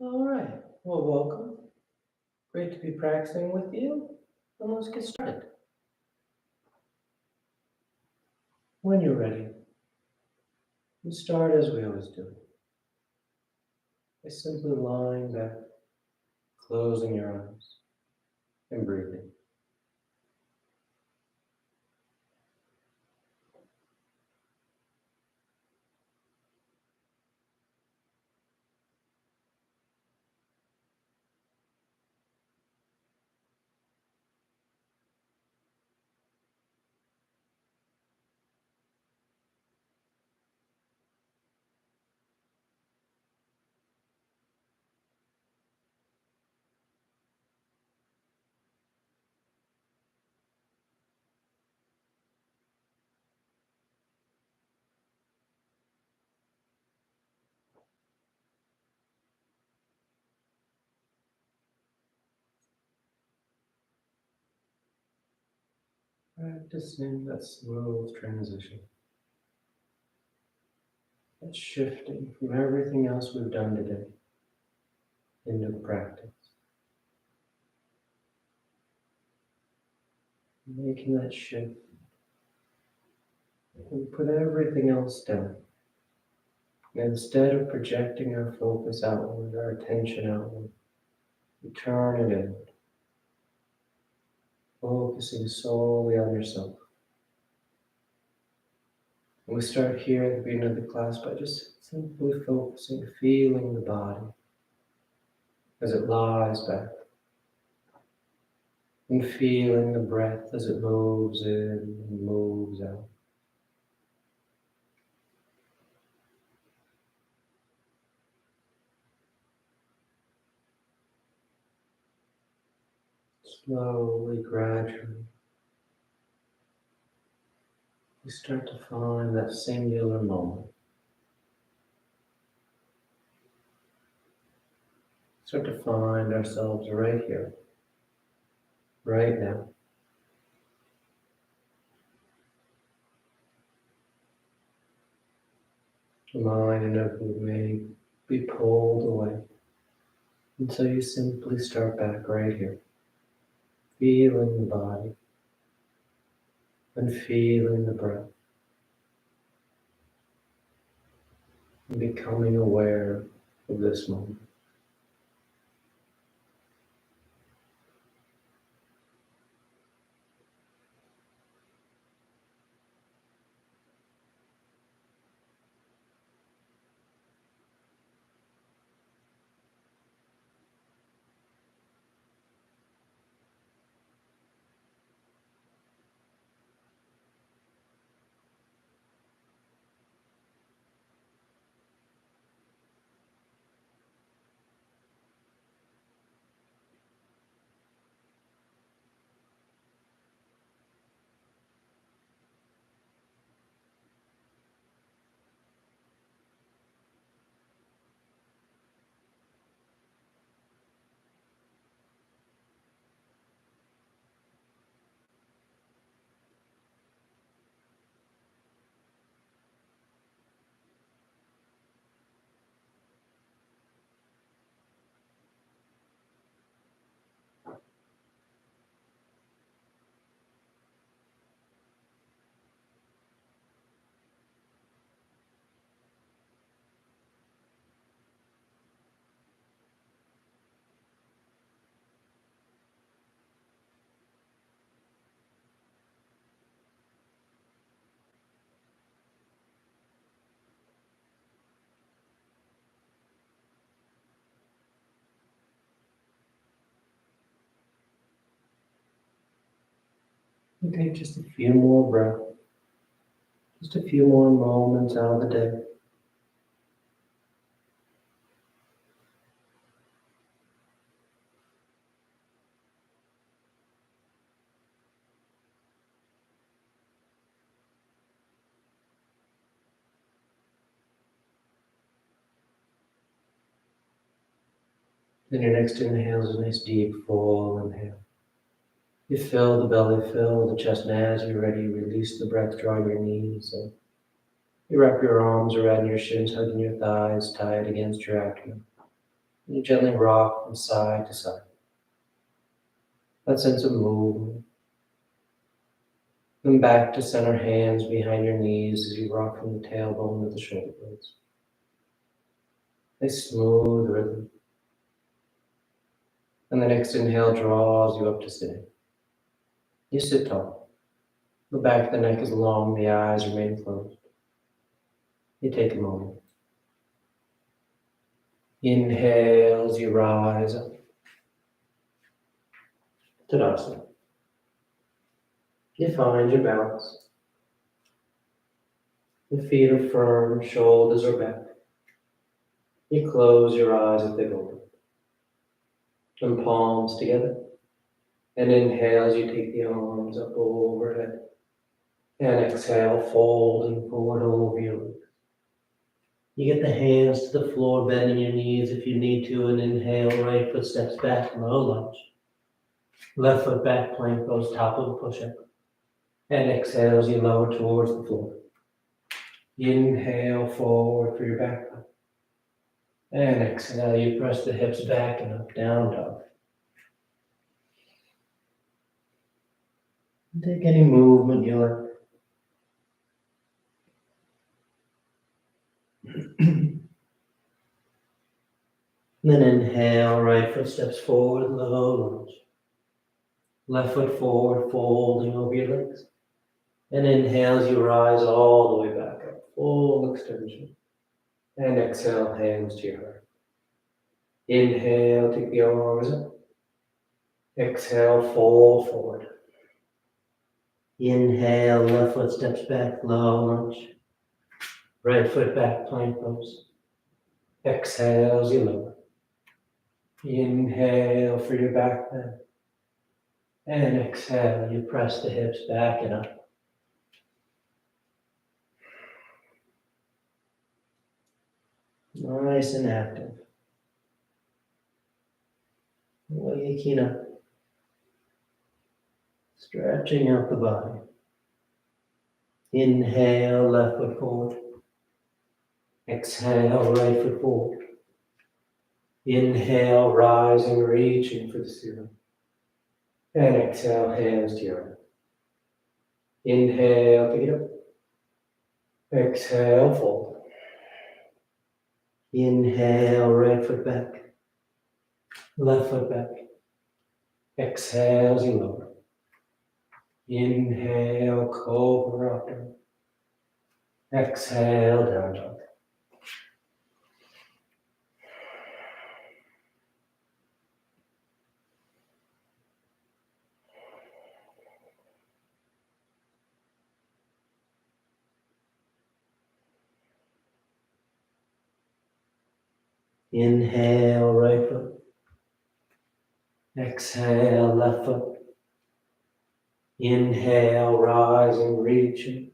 All right. Well, welcome. Great to be practicing with you. And let's get started. When you're ready, we start as we always do, by simply lying back, closing your eyes, and breathing. Practicing that smooth transition, that shifting from everything else we've done today into the practice. Making that shift. We put everything else down. And instead of projecting our focus outward, our attention outward, we turn it inward, focusing solely on yourself. And we start here at the beginning of the class by just simply focusing, feeling the body as it lies back, and feeling the breath as it moves in and moves out. Slowly, gradually, we start to find that singular moment. Start to find ourselves right here, right now. The mind and everything may be pulled away. And so you simply start back right here, feeling the body and feeling the breath and becoming aware of this moment. You take just a few more breaths, just a few more moments out of the day. Then your next inhale is a nice deep full inhale. You fill the belly, fill the chest, and as you're ready, release the breath, draw your knees in. You wrap your arms around your shins, hugging your thighs tight against your abdomen. You gently rock from side to side. That sense of movement. Then back to center, hands behind your knees as you rock from the tailbone to the shoulder blades. A smooth rhythm. And the next inhale draws you up to sitting. You sit tall. The back of the neck is long, the eyes remain closed. You take a moment. Inhale as you rise up. Tadasana. You find your balance. The feet are firm, shoulders are back. You close your eyes if they open. And palms together. And inhale as you take the arms up overhead. And exhale, folding forward over your legs. You get the hands to the floor, bending your knees if you need to, and inhale, right foot steps back, low lunge. Left foot back, plank pose, top of a push-up. And exhale as you lower towards the floor. Inhale forward for your back foot. And exhale, you press the hips back and up, down dog. Take any movement you like. Then inhale, right foot steps forward, low lunge. Left foot forward, folding over your legs. And inhale as you rise all the way back up, full extension. And exhale, hands to your heart. Inhale, take the arms up. Exhale, fold forward. Inhale, left foot steps back, low lunge. Right foot back, plank pose. Exhale as you lower. Inhale for your back bend. And exhale, you press the hips back and up. Nice and active. Waking up. Stretching out the body. Inhale, left foot forward. Exhale, right foot forward. Inhale, rising, reaching for the ceiling. And exhale, hands to your heart. Inhale, pick it up. Exhale, fold. Inhale, right foot back. Left foot back. Exhale as you lower. Inhale, cobra up dog. Exhale, down dog. Inhale, right foot. Exhale, left foot. Inhale, rising, reaching.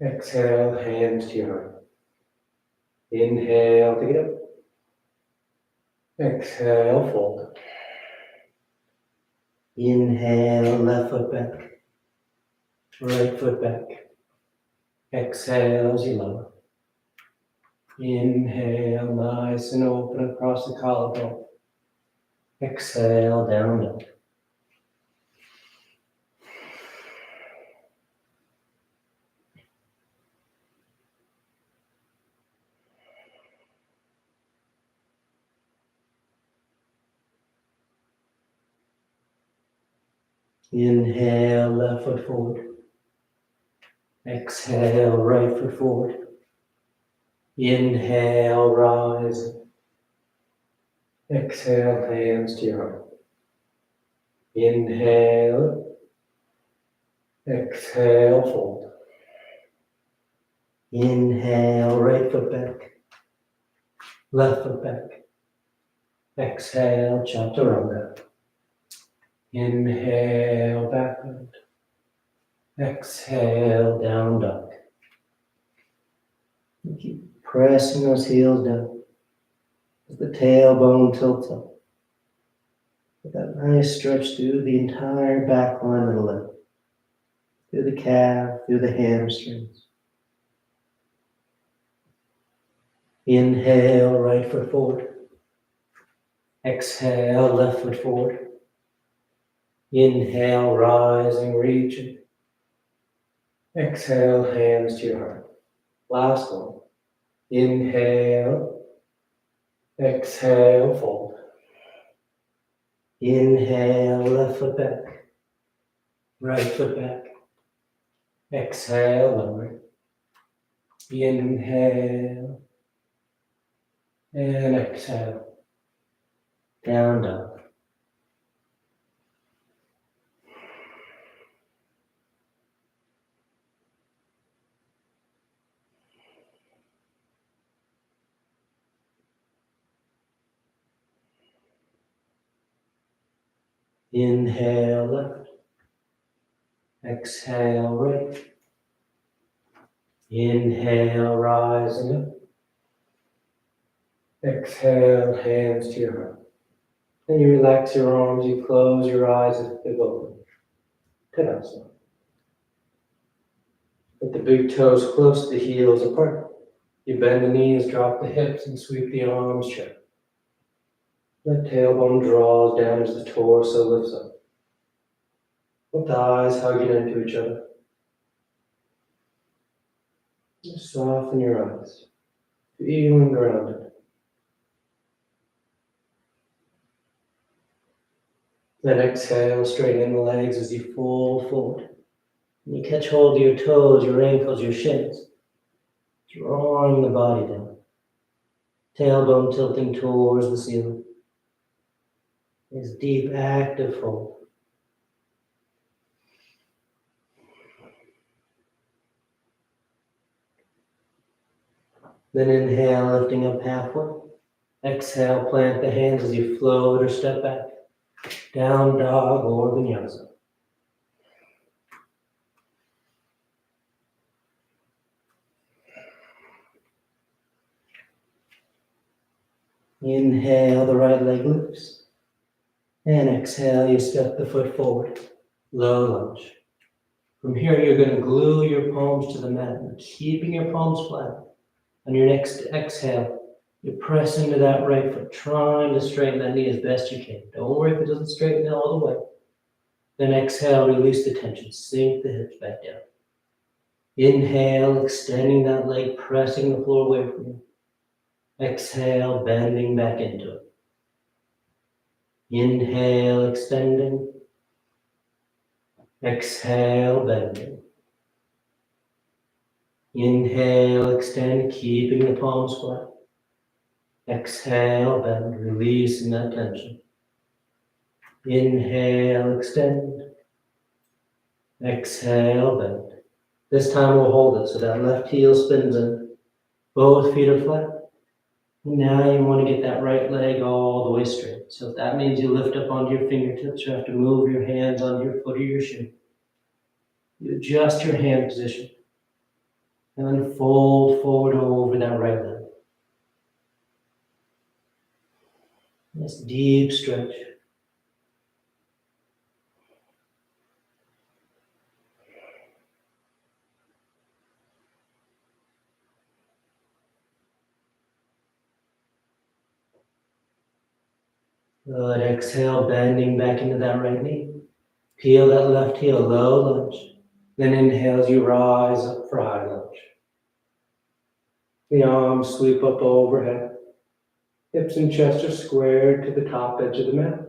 Exhale, hands to your heart. Inhale, pick it up. Exhale, fold. Inhale, left foot back. Right foot back. Exhale as you lower. Inhale, nice and open across the collarbone. Exhale, down dog. Inhale, left foot forward. Exhale, right foot forward. Inhale, rise. Exhale, hands to your heart. Inhale. Exhale, fold. Inhale, right foot back. Left foot back. Exhale, chaturanga. Inhale, back bend. Exhale, down dog. And keep pressing those heels down as the tailbone tilts up. With that nice stretch through the entire back line of the leg. Through the calf, through the hamstrings. Inhale, right foot forward. Exhale, left foot forward. Inhale, rising, reaching. Exhale, hands to your heart. Last one. Inhale. Exhale, fold. Inhale, left foot back. Right foot back. Exhale, lower. Inhale. And exhale. Down, down. Inhale, left. Exhale, right. Inhale, rising up. Exhale, hands to your heart. Then you relax your arms, you close your eyes as they open. Tadasana. Put the big toes close to the heels apart. You bend the knees, drop the hips, and sweep the arms shut. The tailbone draws down as the torso lifts up. With the eyes hugging into each other. Just soften your eyes, feeling grounded. Then exhale, straighten the legs as you fold forward. And you catch hold of your toes, your ankles, your shins, drawing the body down. Tailbone tilting towards the ceiling. This deep, active fold. Then inhale, lifting up halfway. Exhale, plant the hands as you float or step back. Down dog or vinyasa. Inhale, the right leg lifts. And exhale, you step the foot forward. Low lunge. From here, you're going to glue your palms to the mat, keeping your palms flat. On your next exhale, you press into that right foot, trying to straighten that knee as best you can. Don't worry if it doesn't straighten all the way. Then exhale, release the tension, sink the hips back down. Inhale, extending that leg, pressing the floor away from you. Exhale, bending back into it. Inhale, extending. Exhale, bending. Inhale, extend, keeping the palms flat. Exhale, bend, releasing that tension. Inhale, extend. Exhale, bend. This time we'll hold it so that left heel spins in. Both feet are flat. Now you want to get that right leg all the way straight. So if that means you lift up onto your fingertips, you have to move your hands onto your foot or your shin. You adjust your hand position. And then fold forward over that right leg. Nice deep stretch. Good. Exhale, bending back into that right knee. Peel that left heel, low lunge. Then inhale as you rise up for high lunge. The arms sweep up overhead. Hips and chest are squared to the top edge of the mat.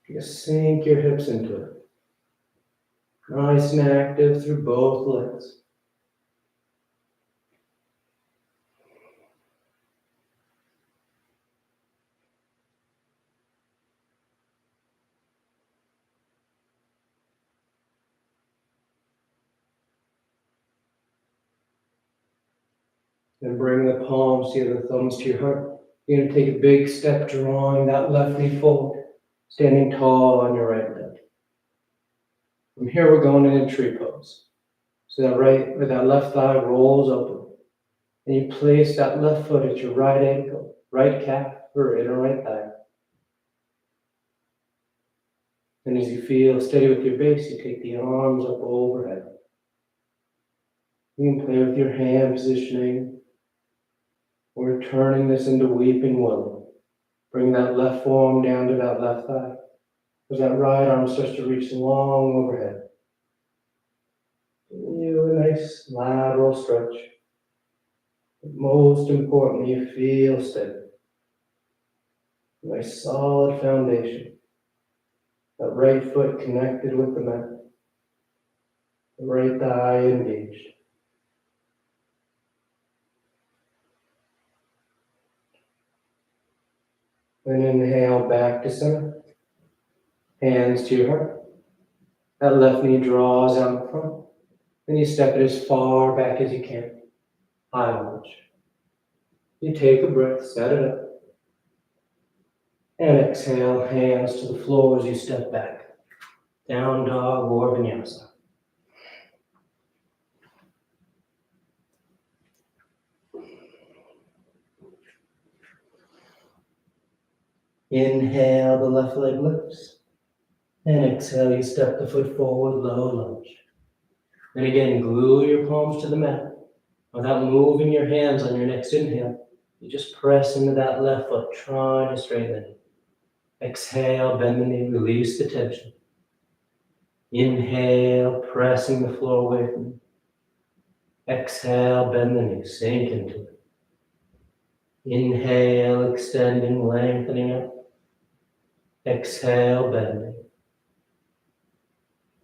Just sink your hips into it. Nice and active through both legs. Then bring the palms to the thumbs to your heart. You're going to take a big step, drawing that left knee forward, standing tall on your right leg. From here, we're going into tree pose. So that left thigh rolls open. And you place that left foot at your right ankle, right calf, or inner right thigh. And as you feel steady with your base, you take the arms up overhead. You can play with your hand positioning. We're turning this into weeping willow. Bring that left forearm down to that left thigh. As that right arm starts to reach long overhead. You a nice lateral stretch. But most importantly, you feel steady. A nice solid foundation. That right foot connected with the mat. The right thigh engaged. Then inhale back to center. Hands to your heart. That left knee draws out in front. Then you step it as far back as you can. High lunge. You take a breath, set it up. And exhale, hands to the floor as you step back. Down dog or vinyasa. Inhale, the left leg lifts. And exhale, you step the foot forward, low lunge. And again, glue your palms to the mat. Without moving your hands on your next inhale, you just press into that left foot, trying to straighten it. Exhale, bend the knee, release the tension. Inhale, pressing the floor away from you. Exhale, bend the knee, sink into it. Inhale, extending, lengthening up. Exhale, bending.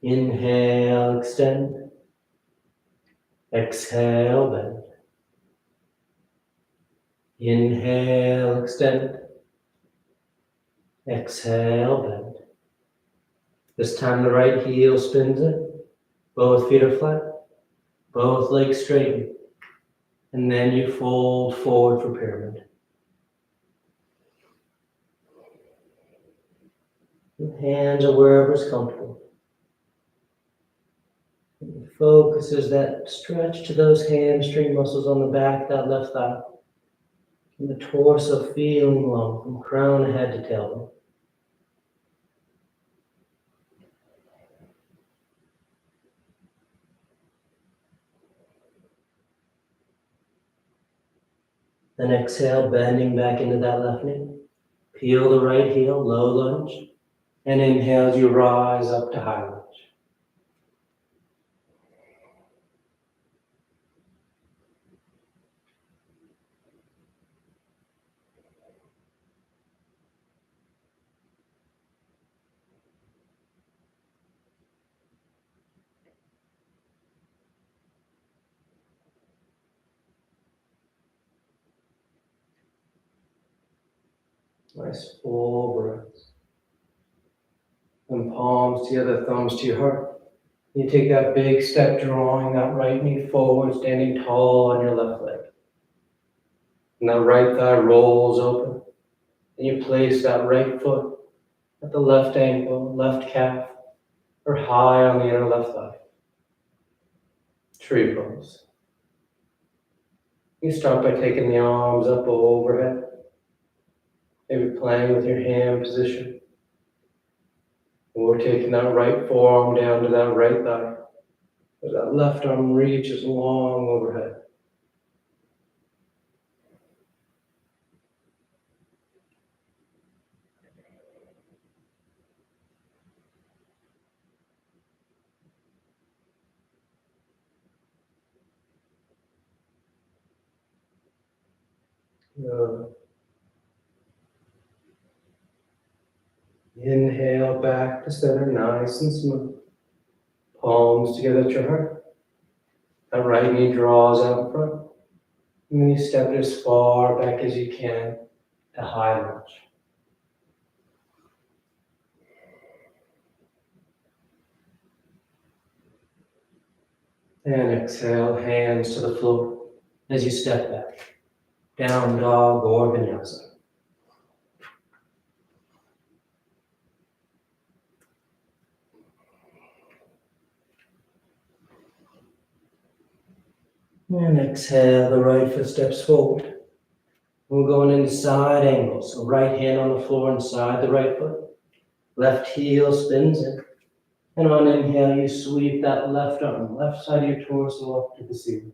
Inhale, extend. Exhale, bend. Inhale, extend. Exhale, bend. This time the right heel spins in. Both feet are flat. Both legs straighten. And then you fold forward for pyramid. Hands are wherever's comfortable. And focus is that stretch to those hamstring muscles on the back, that left thigh. And the torso feeling long from crown of head to tailbone. Then exhale, bending back into that left knee. Peel the right heel, low lunge. And inhale as you rise up to high lunge. Nice full breaths. And palms together, thumbs to your heart. You take that big step, drawing that right knee forward, standing tall on your left leg. And that right thigh rolls open. And you place that right foot at the left ankle, left calf, or high on the inner left thigh. Tree pose. You start by taking the arms up overhead. Maybe playing with your hand position. Or taking that right forearm down to that right thigh. As that left arm reaches long overhead. Inhale back to center, nice and smooth. Palms together at your heart. That right knee draws out in front. And then you step it as far back as you can to high lunge. And exhale, hands to the floor as you step back. Down dog or vinyasa. And exhale, the right foot steps forward. We're going into side angles. So right hand on the floor inside the right foot. Left heel spins in. And on inhale, you sweep that left arm, left side of your torso up to the ceiling.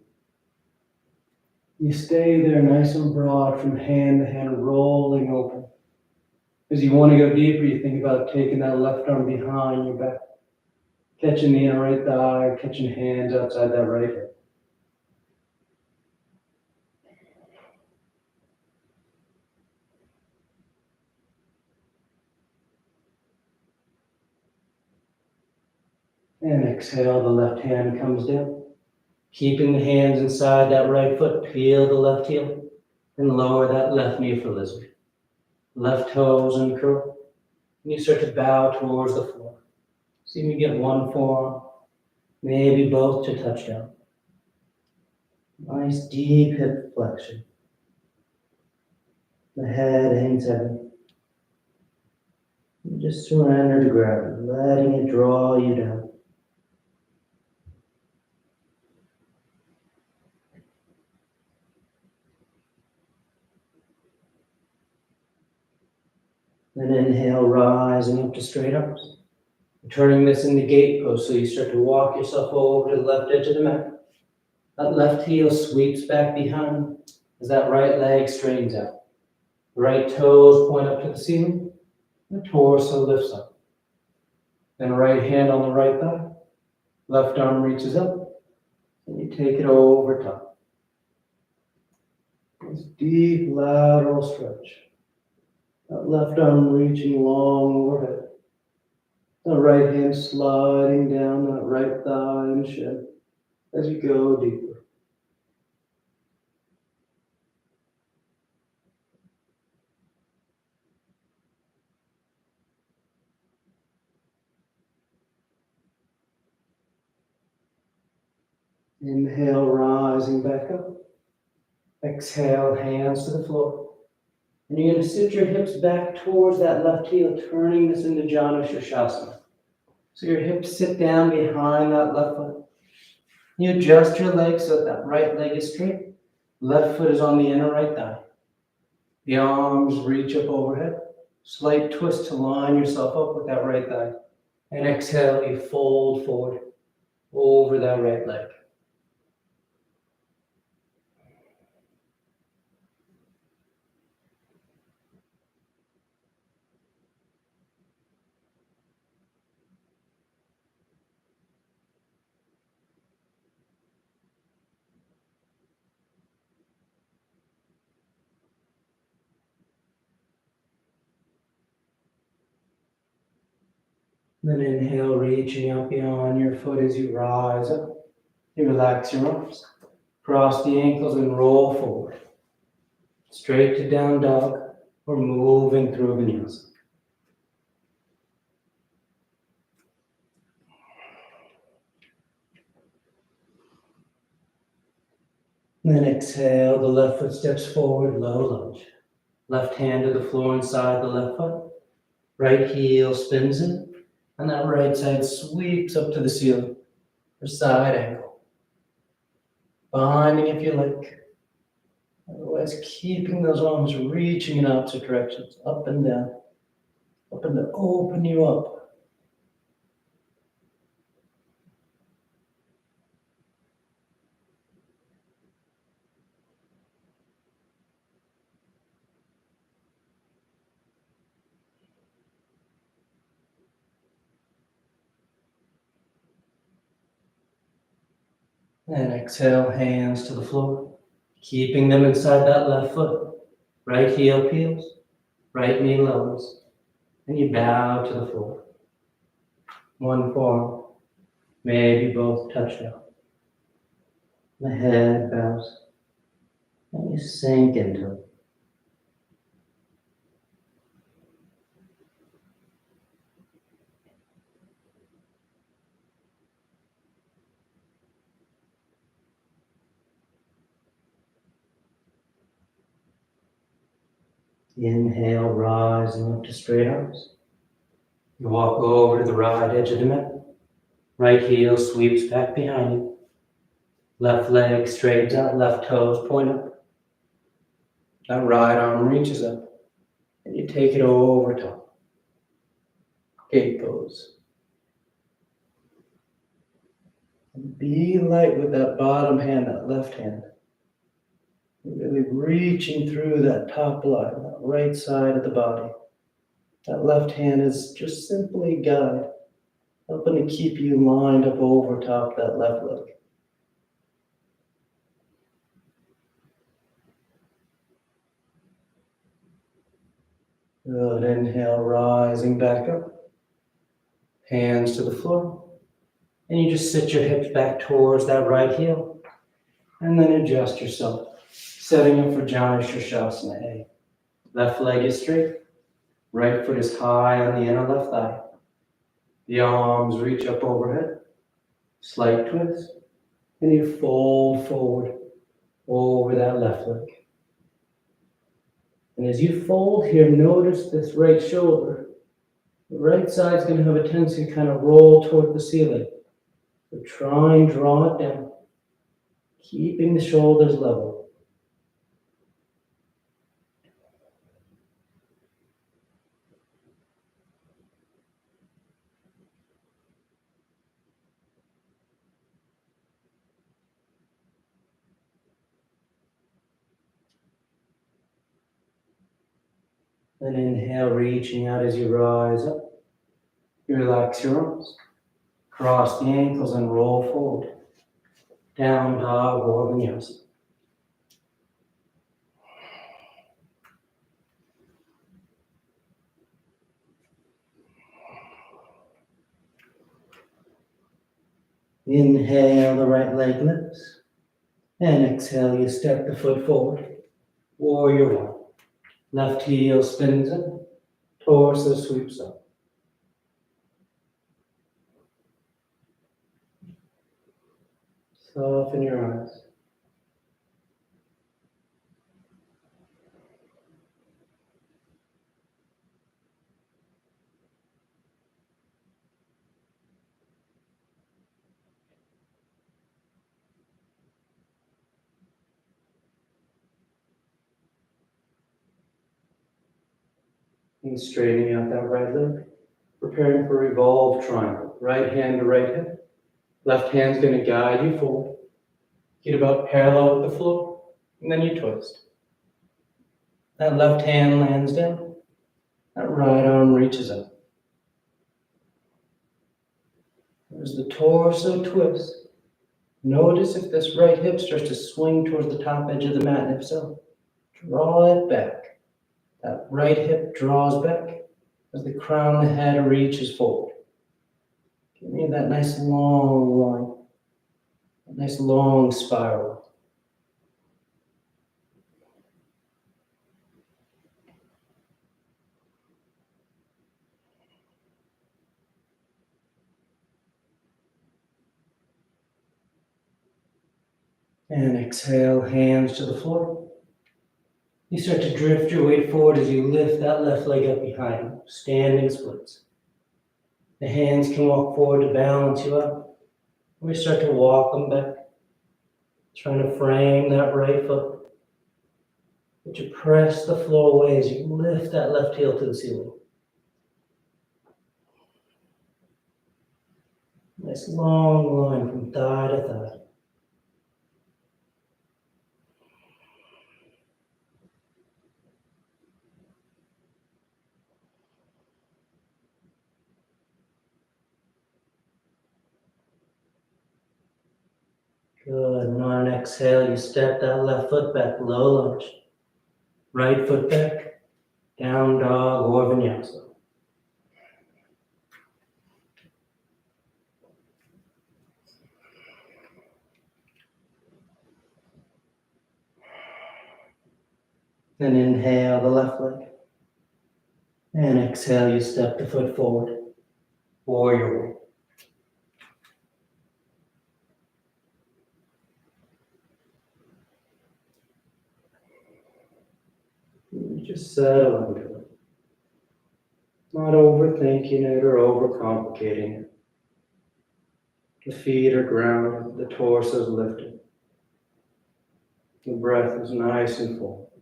You stay there nice and broad from hand to hand, rolling open. As you want to go deeper, you think about taking that left arm behind your back, catching the inner right thigh, catching hands outside that right hip. And exhale, the left hand comes down. Keeping the hands inside that right foot, peel the left heel and lower that left knee for lizard. Left toes uncurl. And you start to bow towards the floor. See if you get one forearm, maybe both to touchdown. Nice deep hip flexion. The head hangs heavy. You just surrender to gravity, letting it draw you down. Then inhale, rising up to straight arms. Turning this into gate pose, so you start to walk yourself over to the left edge of the mat. That left heel sweeps back behind as that right leg straightens out. The right toes point up to the ceiling. The torso lifts up. Then right hand on the right thigh. Left arm reaches up. And you take it over top. This deep lateral stretch. That left arm reaching long overhead. The right hand sliding down that right thigh and shin as you go deeper. Inhale, rising back up. Exhale, hands to the floor. And you're going to sit your hips back towards that left heel, turning this into Janu Shirshasana. So your hips sit down behind that left foot. You adjust your legs so that right leg is straight. Left foot is on the inner right thigh. The arms reach up overhead. Slight twist to line yourself up with that right thigh. And exhale, you fold forward over that right leg. Then inhale, reaching up beyond your foot as you rise up. You relax your arms. Cross the ankles and roll forward. Straight to down dog or moving through vinyasa. Then exhale, the left foot steps forward, low lunge. Left hand to the floor inside the left foot. Right heel spins in, and that right side sweeps up to the ceiling for side angle. Binding if you like. Otherwise, keeping those arms reaching in opposite directions, up and down, up and to open you up. And exhale, hands to the floor, keeping them inside that left foot. Right heel peels, right knee lowers, and you bow to the floor. One forearm, maybe both touch down. The head bows, and you sink into it. Inhale, rising up to straight arms. You walk over to the right edge of the mat. Right heel sweeps back behind you. Left leg straightens out, left toes point up. That right arm reaches up, and you take it over top. Gate pose. And be light with that bottom hand, that left hand. Really reaching through that top line, that right side of the body. That left hand is just simply guide, helping to keep you lined up over top that left leg. Good, inhale, rising back up. Hands to the floor. And you just sit your hips back towards that right heel. And then adjust yourself, setting up for Janu Sirsasana A. Left leg is straight. Right foot is high on the inner left thigh. The arms reach up overhead. Slight twist. And you fold forward over that left leg. And as you fold here, notice this right shoulder. The right side's going to have a tendency to kind of roll toward the ceiling. So try and draw it down, keeping the shoulders level. Then inhale, reaching out as you rise up. You relax your arms, cross the ankles and roll forward. Down dog or vinyasa. Inhale, the right leg lifts. And exhale, you step the foot forward. Warrior one. Left heel spins in. Torso sweeps up. Soften your eyes. And straightening out that right leg. Preparing for revolve triangle. Right hand to right hip. Left hand's going to guide you forward. Get about parallel with the floor. And then you twist. That left hand lands down. That right arm reaches up. There's the torso twist. Notice if this right hip starts to swing towards the top edge of the mat, and if so, draw it back. That right hip draws back as the crown of the head reaches forward. Give me that nice long line, that nice long spiral. And exhale, hands to the floor. You start to drift your weight forward as you lift that left leg up behind you, standing splits. The hands can walk forward to balance you up. We start to walk them back, trying to frame that right foot. But you press the floor away as you lift that left heel to the ceiling. Nice long line from thigh to thigh. Good. And on an exhale, you step that left foot back, low lunge. Right foot back, down dog or vinyasa. Then inhale the left leg. And exhale, you step the foot forward. Warrior one. You just settle into it. Not overthinking it or overcomplicating it. The feet are grounded, the torso is lifted. The breath is nice and full.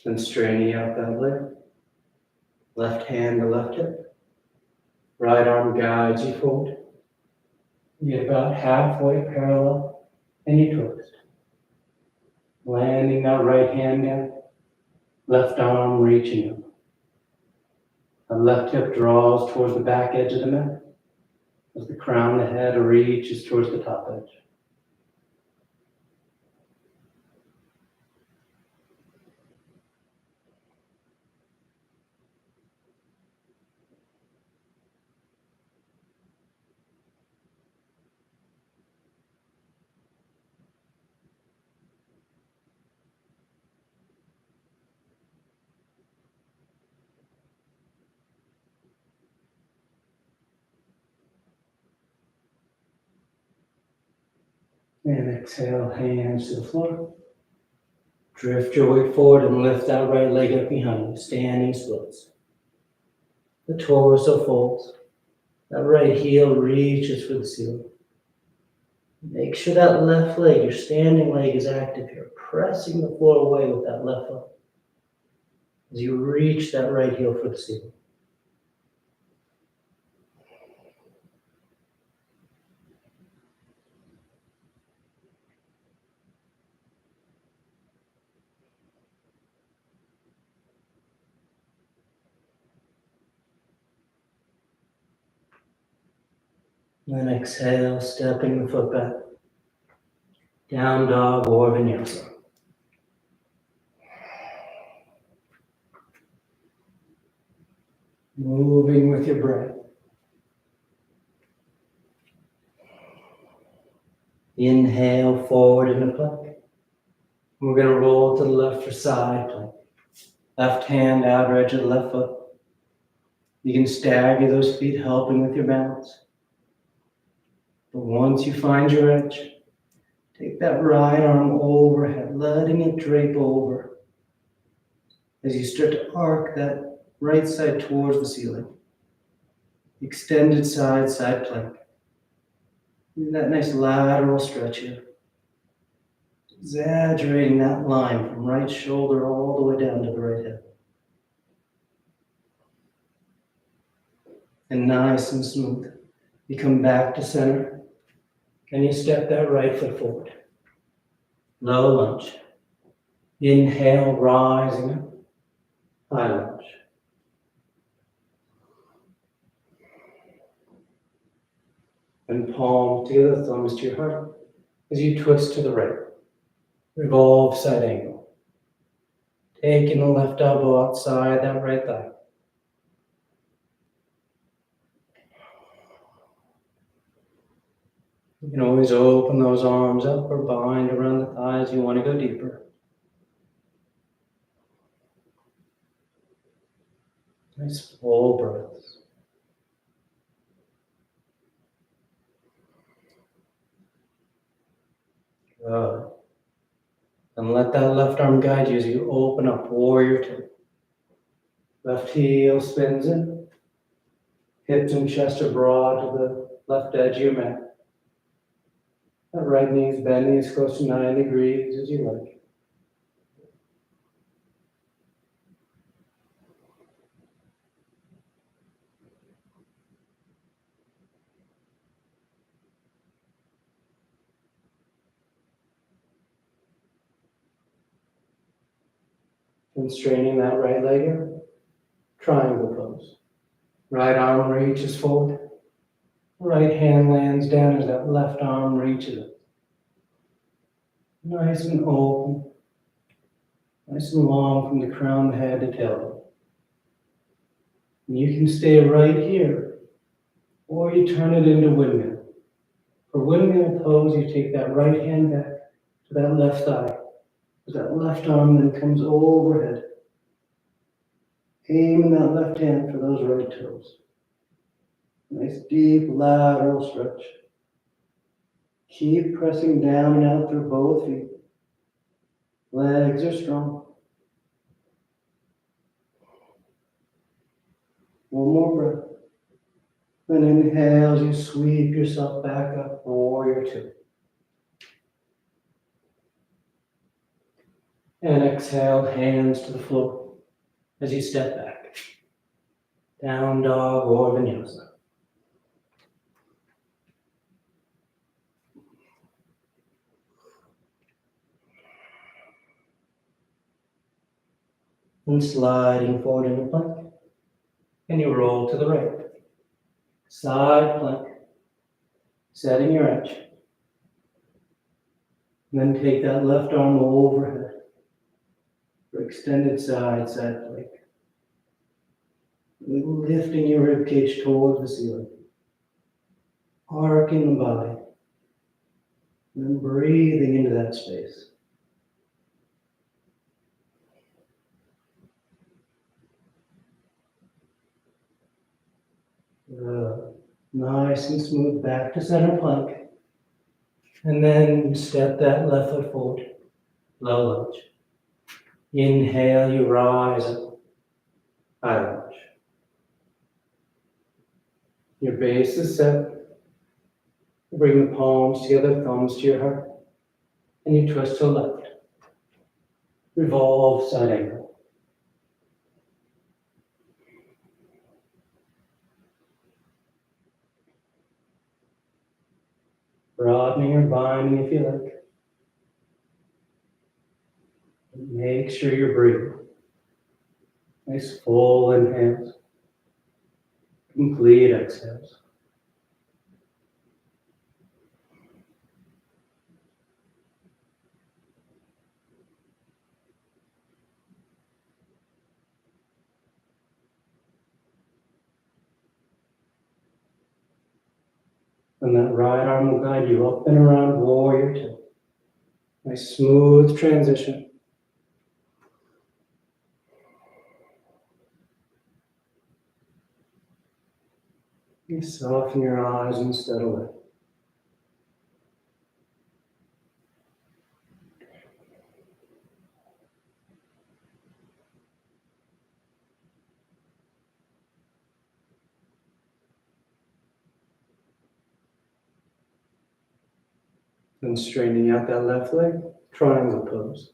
And straightening out that leg. Left hand to left hip. Right arm guides you forward. You get about halfway parallel and you twist. Landing that right hand down. Left arm reaching up. The left hip draws towards the back edge of the mat as the crown of the head reaches towards the top edge. And exhale, hands to the floor. Drift your weight forward and lift that right leg up behind you, standing splits. The torso folds. That right heel reaches for the ceiling. Make sure that left leg, your standing leg, is active here, pressing the floor away with that left foot as you reach that right heel for the ceiling. Then exhale, stepping the foot back. Down dog or vinyasa. Moving with your breath. Inhale forward into plank. We're going to roll to the left for side plank. Left hand outer edge of the left foot. You can stagger those feet, helping with your balance. But once you find your edge, take that right arm overhead, letting it drape over as you start to arc that right side towards the ceiling. Extended side plank. That nice lateral stretch here. Exaggerating that line from right shoulder all the way down to the right hip. And nice and smooth. You come back to center and you step that right foot forward. Low lunge. Inhale, rising up. High lunge. And palm together, thumbs to your heart as you twist to the right. Revolve side angle. Taking the left elbow outside that right thigh. You can always open those arms up or bind around the thighs. You want to go deeper. Nice full breaths. Good. And let that left arm guide you as you open up, warrior two. Left heel spins in. Hips and chest are broad to the left edge of your mat. That right knee is bending as close to 9 degrees as you like. And straightening that right leg here. Triangle pose. Right arm reaches forward. Right hand lands down as that left arm reaches up. Nice and open. Nice and long from the crown of the head to tailbone. And you can stay right here, or you turn it into windmill. For windmill pose, you take that right hand back to that left thigh. That left arm then comes overhead. Aiming that left hand for those right toes. Nice deep lateral stretch. Keep pressing down and out through both feet. Legs are strong. One more breath. Then inhale as you sweep yourself back up, warrior two. And exhale, hands to the floor as you step back. Down dog or vinyasa. And sliding forward in the plank. And you roll to the right. Side plank. Setting your edge. And then take that left arm overhead for extended side plank. Lifting your ribcage towards the ceiling. Arcing the body. And then breathing into that space. Nice and smooth back to center plank. And then step that left foot forward. Low lunge. Inhale, you rise up. High lunge. Your base is set. Bring the palms together, thumbs to your heart. And you twist to the left. Revolve side angle. Broadening or binding if you like. Make sure you're breathing. Nice full inhales. Complete exhales. And that right arm will guide you up and around warrior two. Nice smooth transition. You soften your eyes and settle in. Then straightening out that left leg, triangle pose.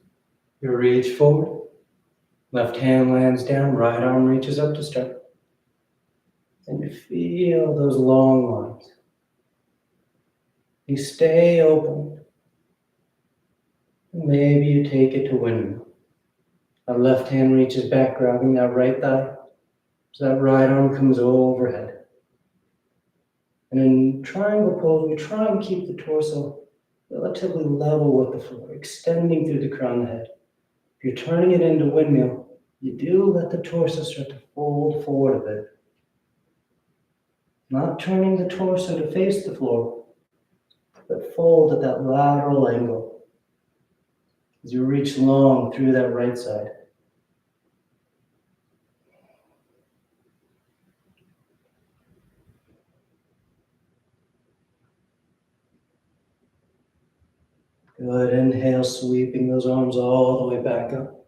You reach forward, left hand lands down, right arm reaches up to start. And you feel those long lines. You stay open. Maybe you take it to windmill. That left hand reaches back, grabbing that right thigh. So that right arm comes overhead. And in triangle pose, we try and keep the torso relatively level with the floor, extending through the crown of the head. If you're turning it into windmill, you do let the torso start to fold forward a bit. Not turning the torso to face the floor, but fold at that lateral angle as you reach long through that right side. Good, inhale, sweeping those arms all the way back up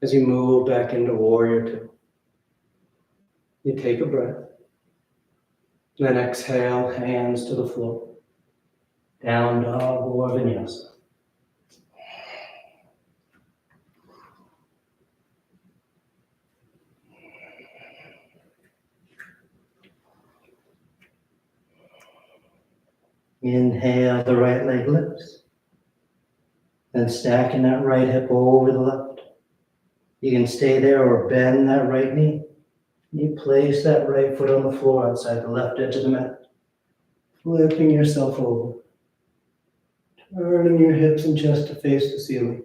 as you move back into warrior two. You take a breath, then exhale, hands to the floor. Down dog or vinyasa. Inhale, the right leg lifts. Then stacking that right hip over the left. You can stay there or bend that right knee. You place that right foot on the floor outside the left edge of the mat. Flipping yourself over. Turning your hips and chest to face the ceiling.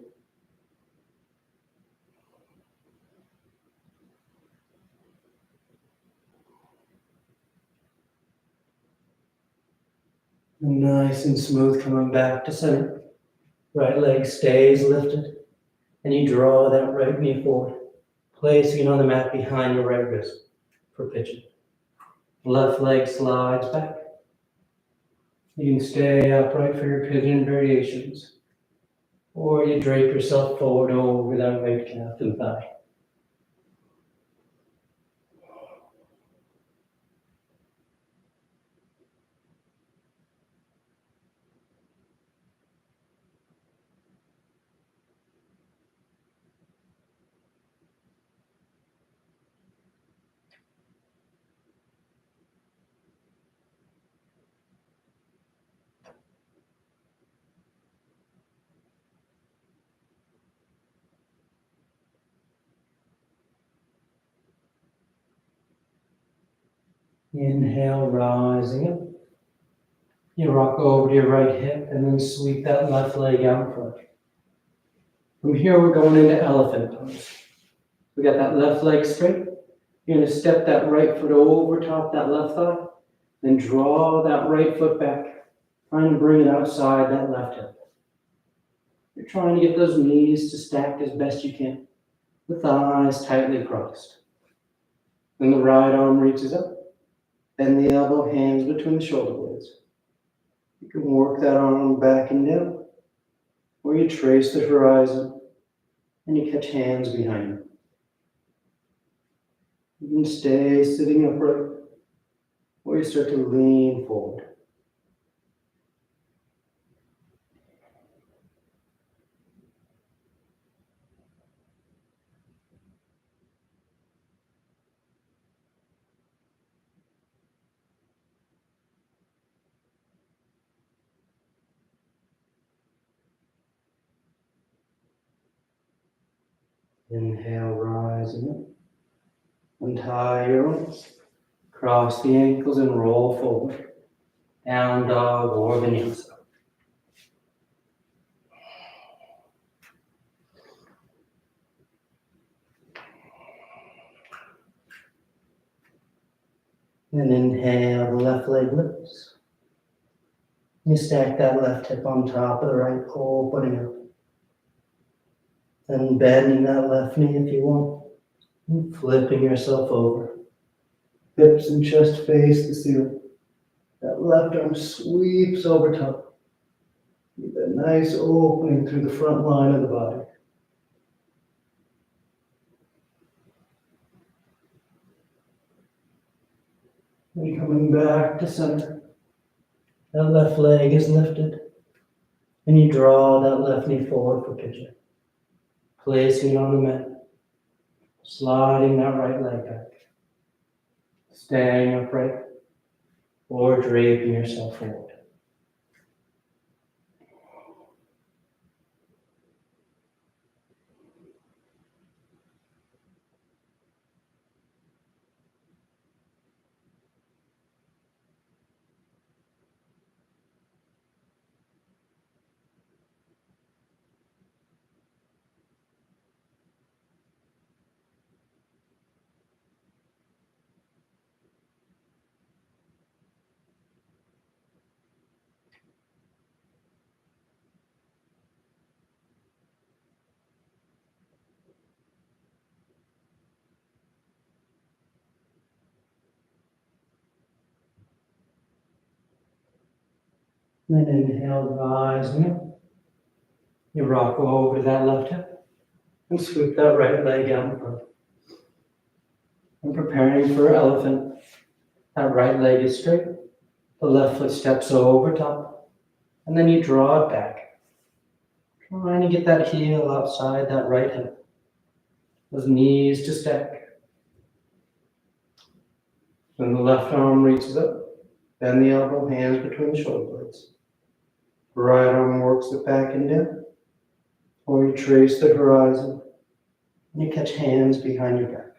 And nice and smooth coming back to center. Right leg stays lifted. And you draw that right knee forward, placing it on the mat behind your right wrist for pigeon. Left leg slides back. You can stay upright for your pigeon variations, or you drape yourself forward over that right calf and thigh. Inhale, rising up. You rock over to your right hip and then sweep that left leg out in front. From here, we're going into elephant pose. We got that left leg straight. You're gonna step that right foot over top that left thigh, then draw that right foot back, trying to bring it outside that left hip. You're trying to get those knees to stack as best you can, the thighs tightly crossed. Then the right arm reaches up, bend the elbow, hands between the shoulder blades. You can work that arm back and down, or you trace the horizon and you catch hands behind you. You can stay sitting upright, or you start to lean forward. Inhale, rising up. Untie your arms, cross the ankles and roll forward. Down dog or vinyasa. And inhale, the left leg lifts. You stack that left hip on top of the right pole, putting up. Then bending that left knee if you want. And flipping yourself over. Hips and chest face the ceiling. That left arm sweeps over top. Keep a nice opening through the front line of the body. And coming back to center. That left leg is lifted. And you draw that left knee forward for pigeon. Placing it on the mat. Sliding that right leg back. Staying upright. Or draping yourself forward. Then inhale, rising up. You rock over to that left hip and sweep that right leg out in front. And preparing for elephant. That right leg is straight. The left foot steps over top. And then you draw it back. Trying to get that heel outside that right hip. Those knees to stack. Then the left arm reaches up. Bend the elbow, hands between the shoulder blades. Right arm works it back and down. Or you trace the horizon. And you catch hands behind your back.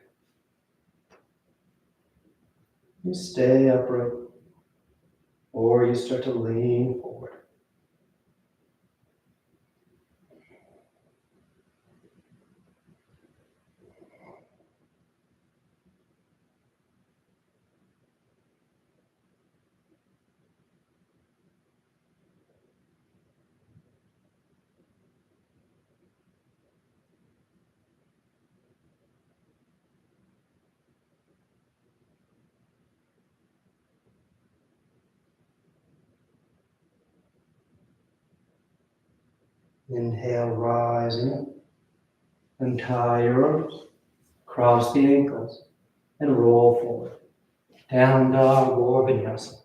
You stay upright. Or you start to lean forward. Inhale, rising up. Untie your arms. Cross the ankles. And roll forward. Down dog or vinyasa.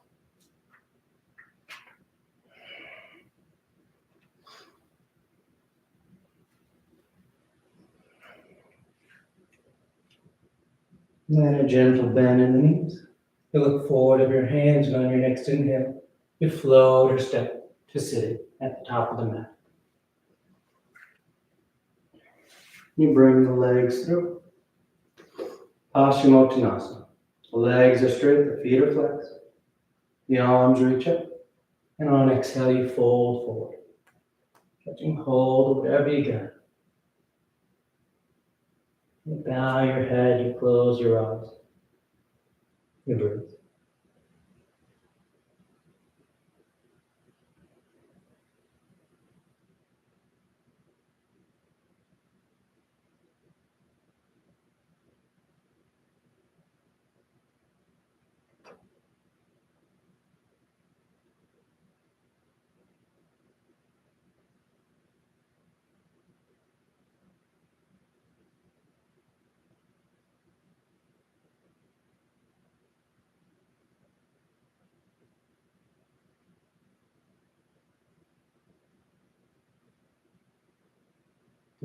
And then a gentle bend in the knees. You look forward of your hands, and on your next inhale, you float or step to sitting at the top of the mat. You bring the legs through. Paschimottanasana, The legs are straight, the feet are flexed. The arms reach up. And on exhale, you fold forward. Catching hold of wherever you go. You bow your head, you close your eyes. You breathe.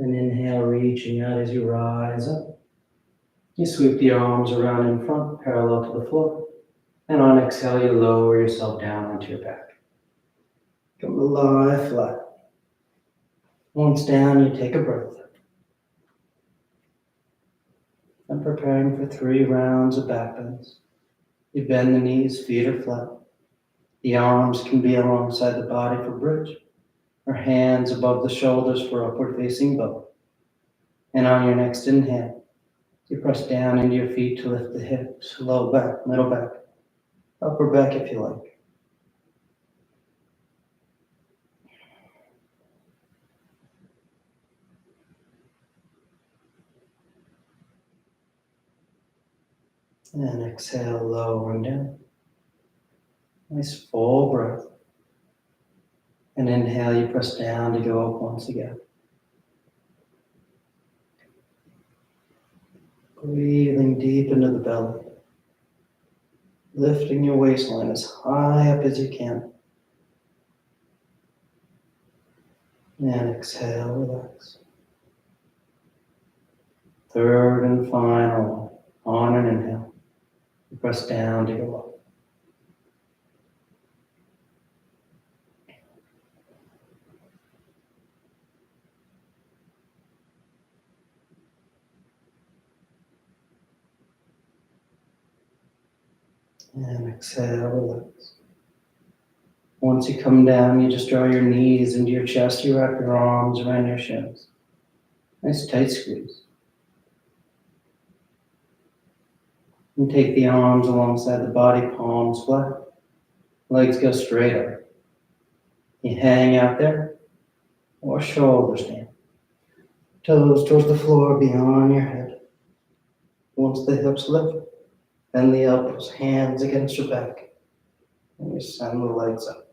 And inhale, reaching out as you rise up. You sweep the arms around in front, parallel to the floor. And on exhale, you lower yourself down onto your back. Come to lie flat. Once down, you take a breath. And preparing for 3 rounds of back bends. You bend the knees, feet are flat. The arms can be alongside the body for bridge, or hands above the shoulders for upward facing bow. And on your next inhale, you press down into your feet to lift the hips, low back, middle back, upper back if you like. And exhale, lower and down. Nice full breath. And inhale, you press down to go up once again. Breathing deep into the belly. Lifting your waistline as high up as you can. And exhale, relax. Third and final one. On an inhale. You press down to go up. And exhale, relax. Once you come down, you just draw your knees into your chest. You wrap your arms around your shins. Nice tight squeeze. And take the arms alongside the body, palms flat. Legs go straight up. You hang out there, or shoulders down. Toes towards the floor beyond your head. Once the hips lift, bend the elbows, hands against your back. And you send the legs up.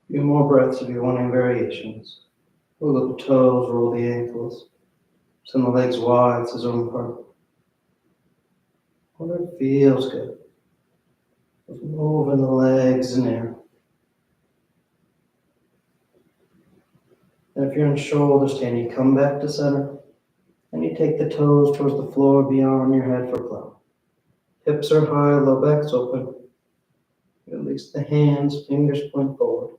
A few more breaths if you're wanting variations. Roll the toes, roll the ankles. Send the legs wide to zone apart. Whatever feels good. Just moving the legs in air. And if you're in shoulder stand, you come back to center. And you take the toes towards the floor beyond your head for cloud. Hips are high, low back's open. Release the hands, fingers point forward.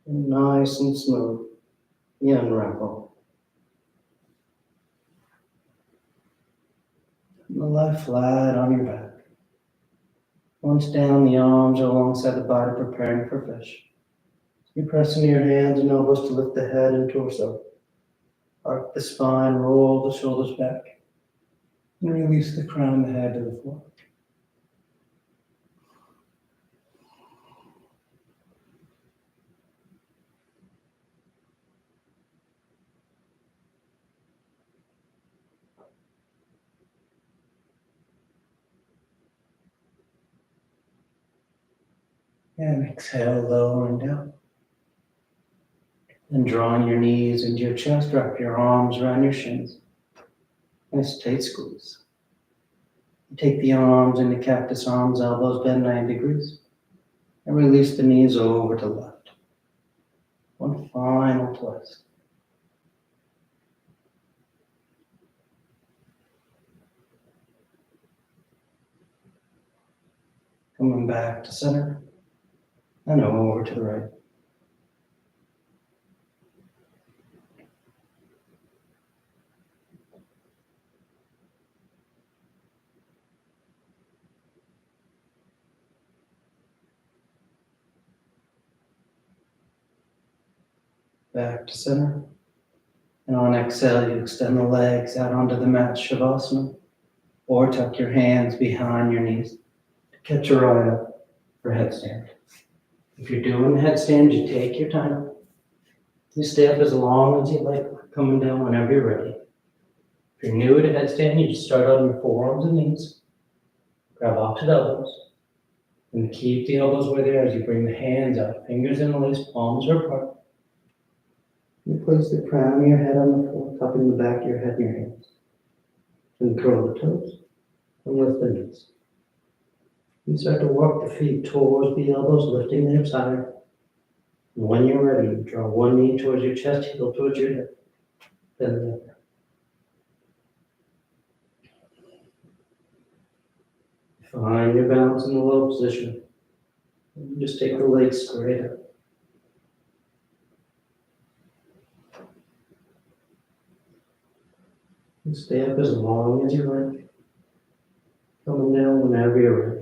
And nice and smooth. You unravel. And lie flat on your back. Once down, the arms are alongside the body, preparing for fish. You press into your hands and elbows to lift the head and torso. Arc the spine, roll the shoulders back. And release the crown of the head to the floor. And exhale, lowering down. And drawing your knees into your chest, wrap your arms around your shins. Nice tight squeeze. Take the arms into cactus arms, elbows bend 90 degrees. And release the knees over to left. One final twist. Coming back to center. And over to the right. Back to center. And on exhale, you extend the legs out onto the mat, Shavasana, or tuck your hands behind your knees to catch your eye up for headstand. If you're doing headstand, you take your time. You stay up as long as you like, coming down whenever you're ready. If you're new to headstand, you just start on your forearms and knees. Grab opposite elbows. And keep the elbows where they are as you bring the hands out. Fingers in the lace, palms are apart. You place the crown of your head on the floor, cupping the back of your head in your hands. And curl the toes and lift the knees. You start to walk the feet towards the elbows, lifting the hips higher. And when you're ready, you draw one knee towards your chest, heel towards your hip. Then the other. Find your balance in the low position. And just take the legs straight up. And stay up as long as you like. Coming down whenever you're ready.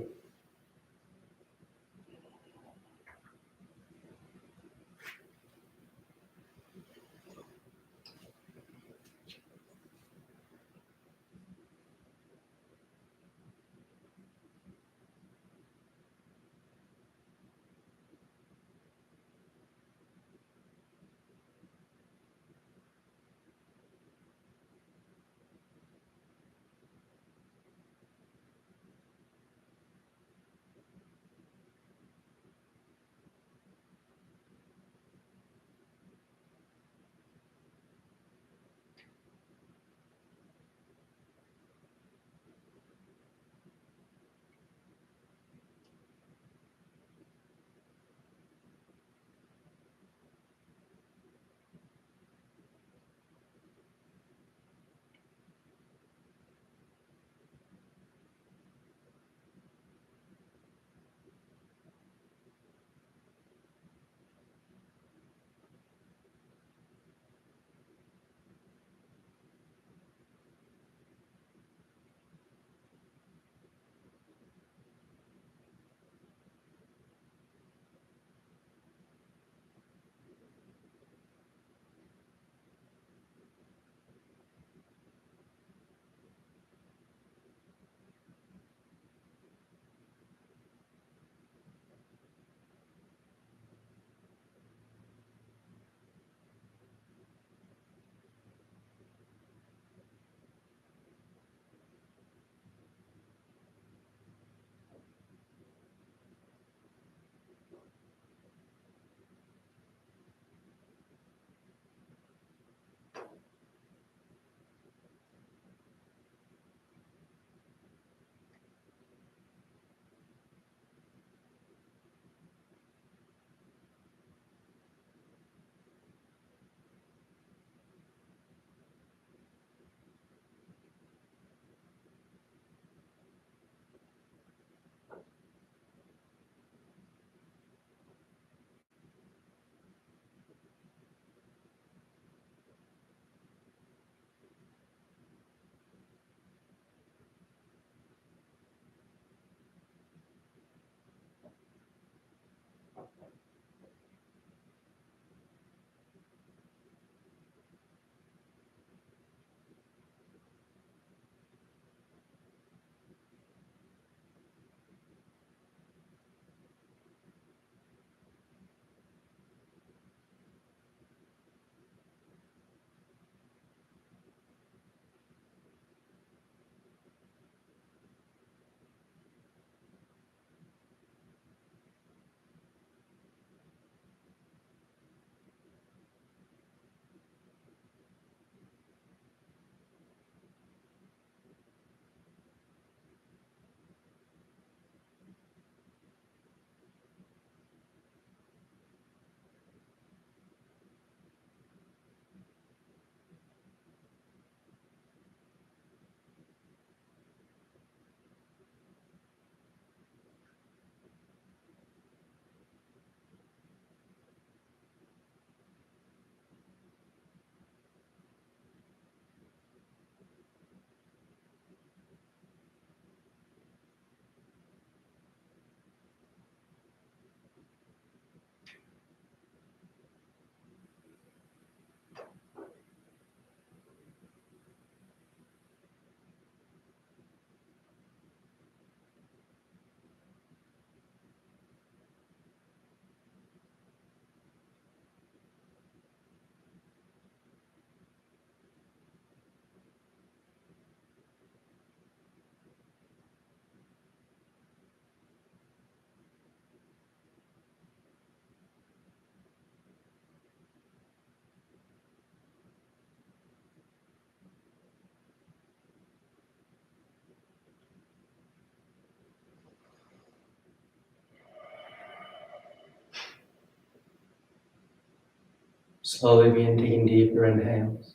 Slowly begin taking deeper inhales,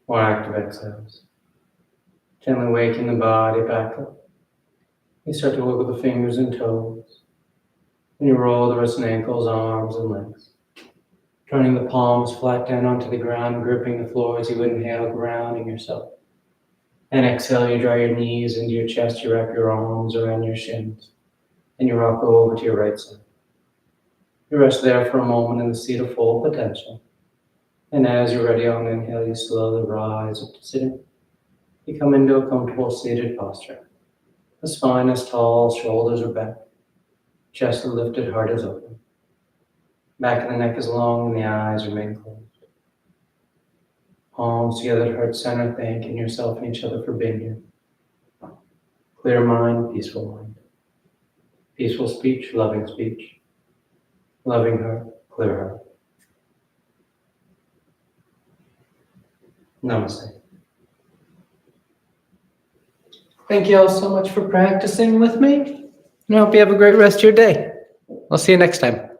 more active exhales. Gently waking the body back up. You start to wiggle the fingers and toes. And you roll the wrists and ankles, arms and legs. Turning the palms flat down onto the ground, gripping the floor as you inhale, grounding yourself. And exhale, you draw your knees into your chest, you wrap your arms around your shins. And you rock over to your right side. You rest there for a moment in the seat of full potential. And as you're ready on the inhale, you slowly rise up to sitting. You come into a comfortable seated posture. The spine is tall, shoulders are back. Chest is lifted, heart is open. Back of the neck is long and the eyes remain closed. Palms together at heart center, thanking yourself and each other for being here. Clear mind, peaceful mind. Peaceful speech, loving speech. Loving heart, clear heart. Namaste. Thank you all so much for practicing with me. And I hope you have a great rest of your day. I'll see you next time.